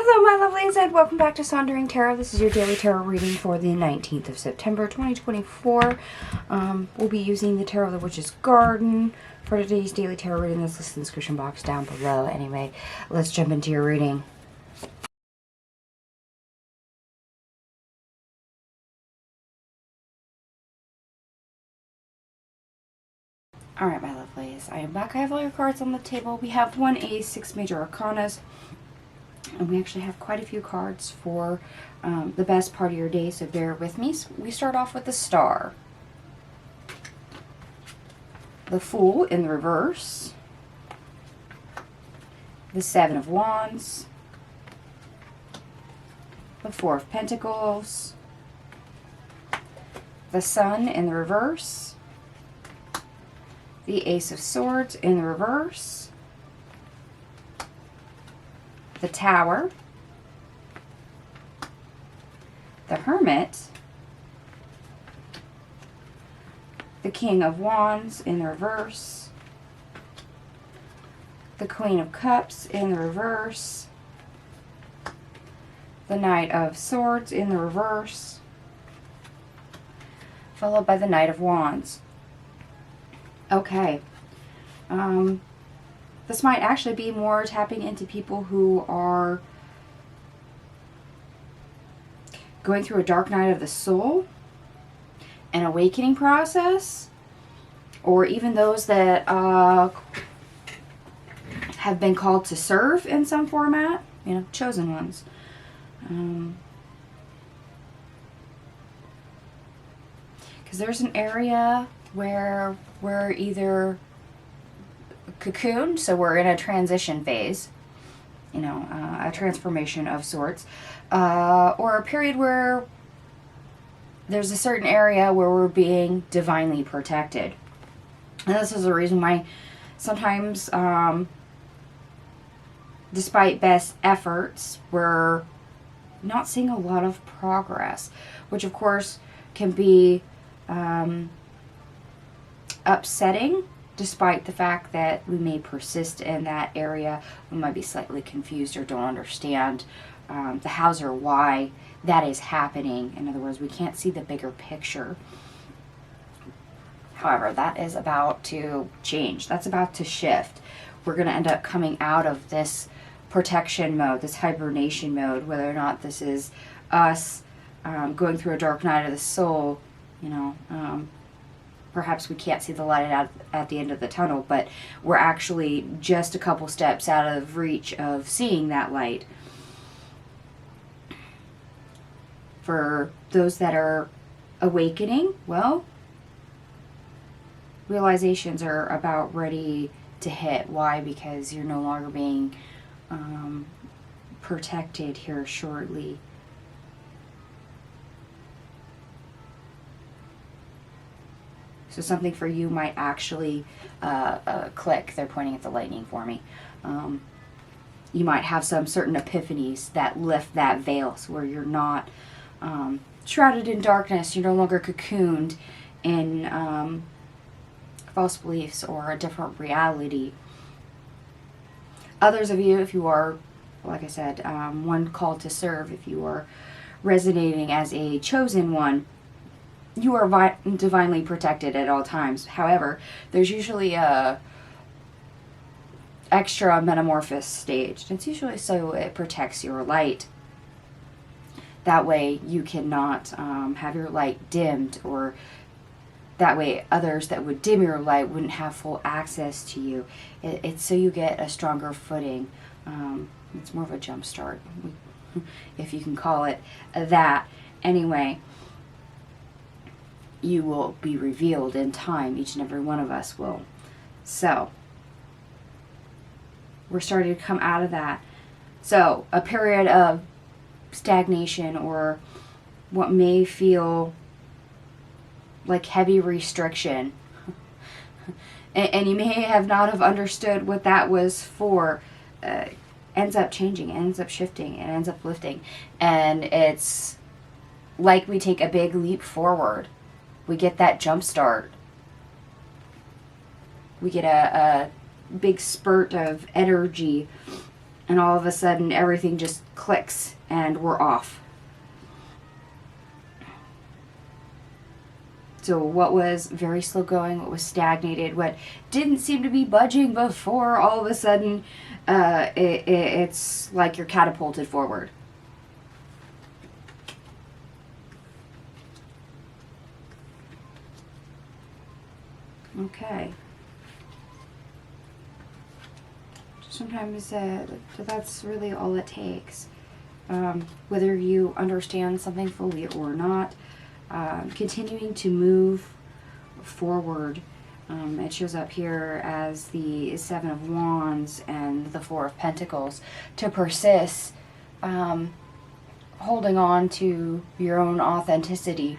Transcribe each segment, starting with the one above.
Hello my lovelies and welcome back to Sondering Tarot. This is your daily tarot reading for the 19th of September 2024. We'll be using the Tarot of the Witch's Garden for today's daily tarot reading. That's listed in the description box down below. Anyway, let's jump into your reading. Alright my lovelies, I am back. I have all your cards on the table. We have one ace, 6 major arcanas. And we actually have quite a few cards for the best part of your day, so bear with me. So we start off with the Star, the Fool in the reverse, the Seven of Wands, the Four of Pentacles, the Sun in the reverse, the Ace of Swords in the reverse, the Tower, the Hermit, the King of Wands in the reverse, the Queen of Cups in the reverse, the Knight of Swords in the reverse, followed by the Knight of Wands. Okay. This might actually be more tapping into people who are going through a dark night of the soul, an awakening process, or even those that have been called to serve in some format, you know, chosen ones. Because there's an area where we're either cocooned, so we're in a transition phase, you know, a transformation of sorts, or a period where there's a certain area where we're being divinely protected. And this is the reason why sometimes, despite best efforts, we're not seeing a lot of progress, which of course can be upsetting. Despite the fact that we may persist in that area, we might be slightly confused or don't understand the hows or why that is happening. In other words, we can't see the bigger picture. However, that is about to change. That's about to shift. We're going to end up coming out of this protection mode, this hibernation mode, whether or not this is us going through a dark night of the soul, you know, perhaps we can't see the light at the end of the tunnel, but we're actually just a couple steps out of reach of seeing that light. For those that are awakening, well, realizations are about ready to hit. Why? Because you're no longer being protected here shortly. So something for you might actually click. They're pointing at the lightning for me. You might have some certain epiphanies that lift that veil, so where you're not shrouded in darkness. You're no longer cocooned in false beliefs or a different reality. Others of you, if you are, like I said, one called to serve, if you are resonating as a chosen one, you are divinely protected at all times. However, there's usually a extra metamorphosis stage. It's usually so it protects your light. That way you cannot have your light dimmed, or that way others that would dim your light wouldn't have full access to you. It's so you get a stronger footing. It's more of a jump start, if you can call it that. Anyway, you will be revealed in time. Each and every one of us will. So, we're starting to come out of that. So, a period of stagnation, or what may feel like heavy restriction. And you may have not have understood what that was for. Ends up changing, ends up shifting, it ends up lifting. And it's like we take a big leap forward. We get that jump start. We get a big spurt of energy and all of a sudden everything just clicks and we're off. So what was very slow going, what was stagnated, what didn't seem to be budging before, all of a sudden it's like you're catapulted forward. Okay. Sometimes that's really all it takes. Whether you understand something fully or not, continuing to move forward. It shows up here as the Seven of Wands and the Four of Pentacles. To persist, holding on to your own authenticity,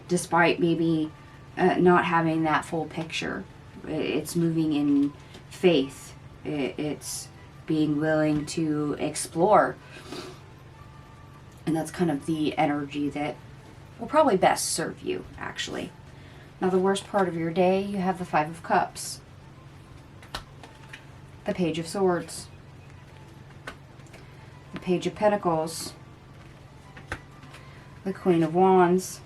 despite maybe not having that full picture. It's moving in faith. It's being willing to explore. And that's kind of the energy that will probably best serve you, actually. Now, the worst part of your day, you have the Five of Cups, the Page of Swords, the Page of Pentacles, the Queen of Wands,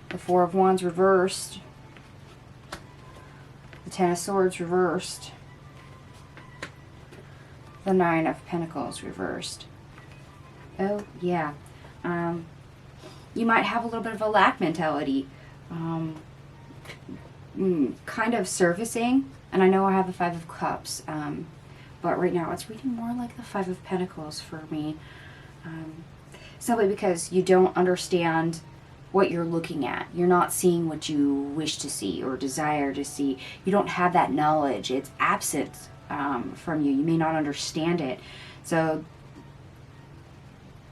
the Four of Wands reversed, the Ten of Swords reversed, the Nine of Pentacles reversed. Oh, yeah. You might have a little bit of a lack mentality, kind of surfacing. And I know I have the Five of Cups, but right now it's reading more like the Five of Pentacles for me. Simply because you don't understand what you're looking at. You're not seeing what you wish to see or desire to see. You don't have that knowledge. It's absent from you. You may not understand it. So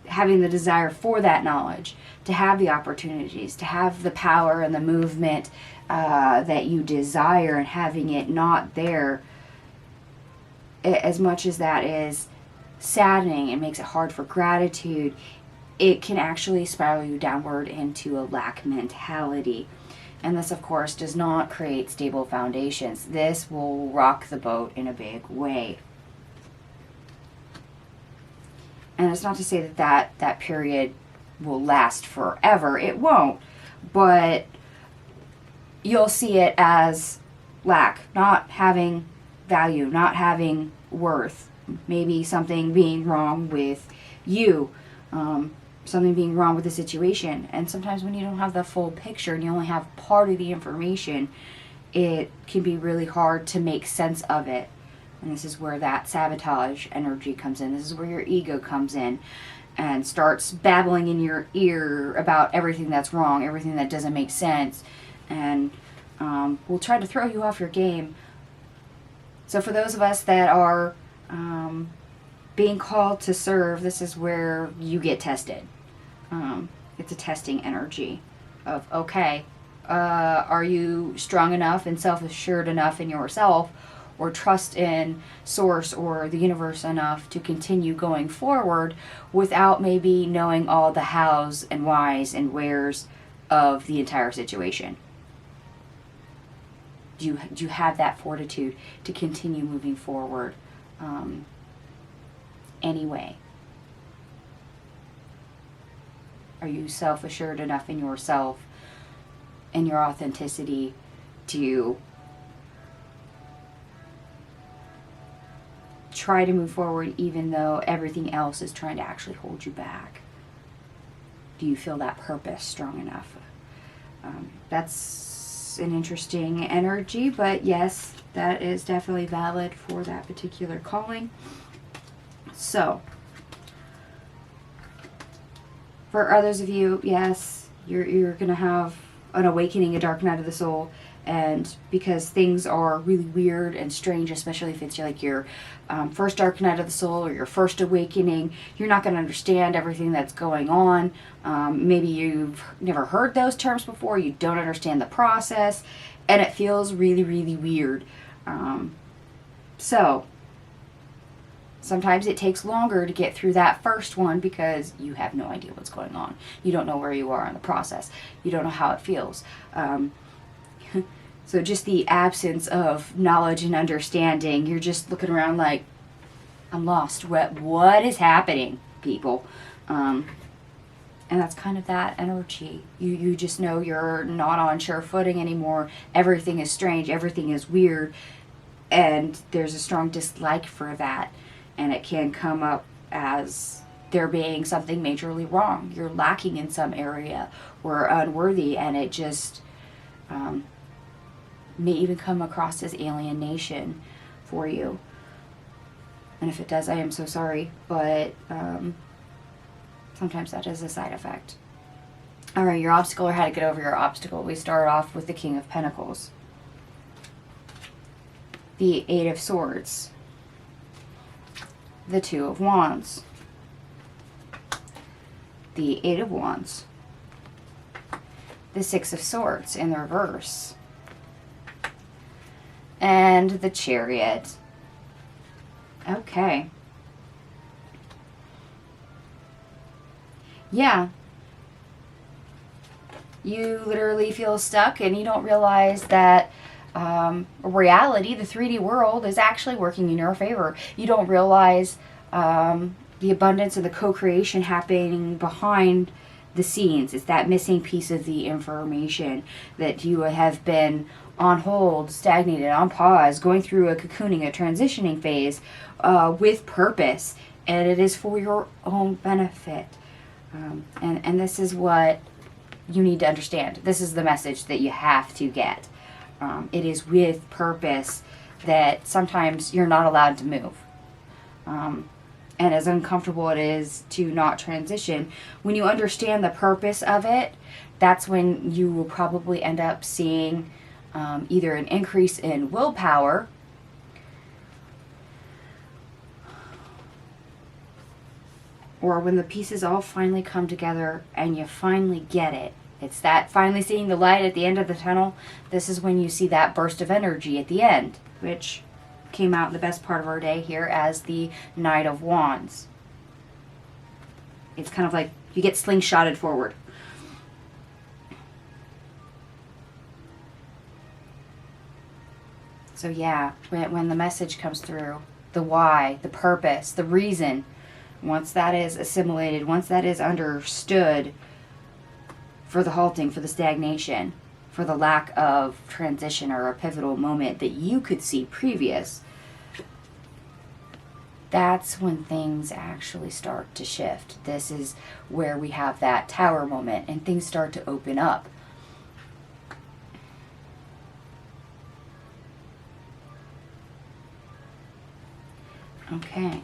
having the desire for that knowledge, to have the opportunities, to have the power and the movement that you desire, and having it not there, as much as that is saddening and makes it hard for gratitude, it can actually spiral you downward into a lack mentality. And this, of course, does not create stable foundations. This will rock the boat in a big way. And it's not to say that period will last forever. It won't. But you'll see it as lack, not having value, not having worth. Maybe something being wrong with you. Something being wrong with the situation. And sometimes when you don't have the full picture and you only have part of the information, it can be really hard to make sense of it. And this is where that sabotage energy comes in. This is where your ego comes in and starts babbling in your ear about everything that's wrong, everything that doesn't make sense, and will try to throw you off your game. So for those of us that are being called to serve, this is where you get tested. It's a testing energy of, okay, are you strong enough and self-assured enough in yourself, or trust in Source or the universe enough to continue going forward without maybe knowing all the hows and whys and wheres of the entire situation? Do you have that fortitude to continue moving forward anyway? Are you self-assured enough in yourself and your authenticity to try to move forward even though everything else is trying to actually hold you back? Do you feel that purpose strong enough? That's an interesting energy, but yes, that is definitely valid for that particular calling. So, for others of you, yes, you're going to have an awakening, a dark night of the soul. And because things are really weird and strange, especially if it's like your first dark night of the soul or your first awakening, you're not going to understand everything that's going on. Maybe you've never heard those terms before. You don't understand the process. And it feels really, really weird. So sometimes it takes longer to get through that first one because you have no idea what's going on. You don't know where you are in the process. You don't know how it feels. So just the absence of knowledge and understanding, you're just looking around like, I'm lost. What is happening, people? And that's kind of that energy. You just know you're not on sure footing anymore. Everything is strange. Everything is weird. And there's a strong dislike for that. And it can come up as there being something majorly wrong. You're lacking in some area or unworthy. And it just may even come across as alienation for you. And if it does, I am so sorry. But sometimes that is a side effect. All right, your obstacle, or how to get over your obstacle. We start off with the King of Pentacles. The Eight of Swords. The Two of Wands. The Eight of Wands. The Six of Swords in the reverse. And the Chariot. Okay. Yeah. You literally feel stuck and you don't realize that reality, the 3D world, is actually working in your favor. You don't realize the abundance of the co-creation happening behind the scenes. It's that missing piece of the information that you have been on hold, stagnated, on pause, going through a cocooning, a transitioning phase with purpose. And it is for your own benefit. And this is what you need to understand. This is the message that you have to get. It is with purpose that sometimes you're not allowed to move. And as uncomfortable it is to not transition, when you understand the purpose of it, that's when you will probably end up seeing either an increase in willpower, or when the pieces all finally come together and you finally get it. It's that finally seeing the light at the end of the tunnel. This is when you see that burst of energy at the end, which came out in the best part of our day here as the Knight of Wands. It's kind of like you get slingshotted forward. So yeah, when the message comes through, the why, the purpose, the reason, once that is assimilated, once that is understood, for the halting, for the stagnation, for the lack of transition or a pivotal moment that you could see previous, that's when things actually start to shift. This is where we have that tower moment and things start to open up. Okay.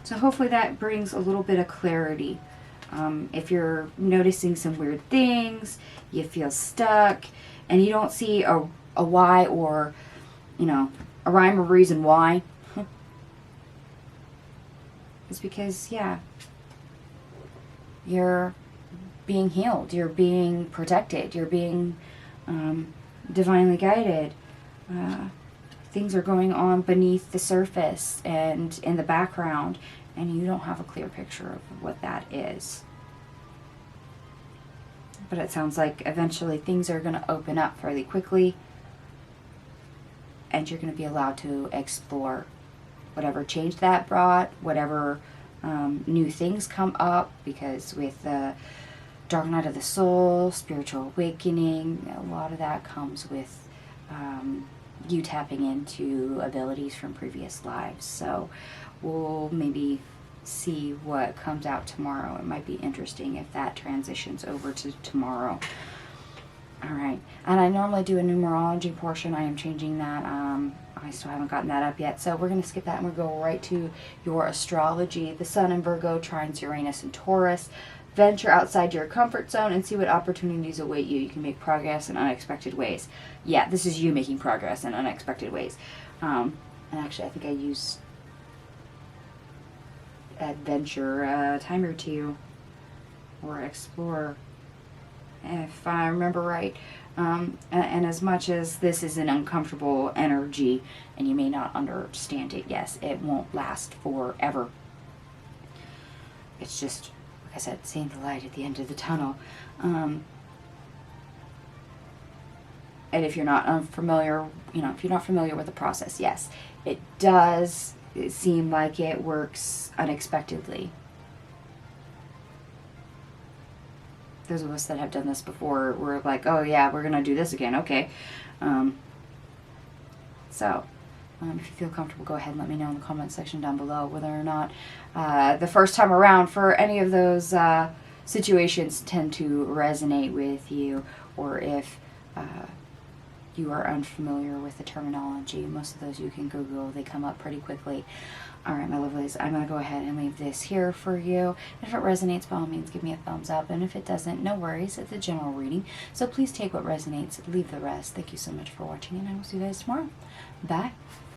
So hopefully that brings a little bit of clarity. If you're noticing some weird things, you feel stuck, and you don't see a why or, a rhyme or reason why, it's because, yeah, you're being healed, you're being protected, you're being divinely guided. Things are going on beneath the surface and in the background, and you don't have a clear picture of what that is. But it sounds like eventually things are going to open up fairly quickly, and you're going to be allowed to explore whatever change that brought, whatever new things come up, because with the Dark Night of the Soul, spiritual awakening, a lot of that comes with you tapping into abilities from previous lives. So we'll maybe see what comes out tomorrow. It might be interesting if that transitions over to tomorrow. All right, and I normally do a numerology portion. I am changing that. I still haven't gotten that up yet, so we're going to skip that and we'll go right to your astrology. The Sun in Virgo trines Uranus and Taurus. Venture outside your comfort zone and see what opportunities await you. You can make progress in unexpected ways. Yeah, this is you making progress in unexpected ways. And actually, I think I use adventure a time or two, or explore, if I remember right. And as much as this is an uncomfortable energy and you may not understand it, yes, it won't last forever. It's just, like I said, seeing the light at the end of the tunnel. And if you're not unfamiliar, if you're not familiar with the process, yes, it does seem like it works unexpectedly. Those of us that have done this before, we're like, oh yeah, we're going to do this again. Okay. If you feel comfortable, go ahead and let me know in the comment section down below whether or not the first time around for any of those situations tend to resonate with you, or if you are unfamiliar with the terminology. Most of those you can Google. They come up pretty quickly. All right, my lovelies, I'm going to go ahead and leave this here for you. If it resonates, by all means, give me a thumbs up. And if it doesn't, no worries. It's a general reading. So please take what resonates, leave the rest. Thank you so much for watching, and I will see you guys tomorrow. Bye.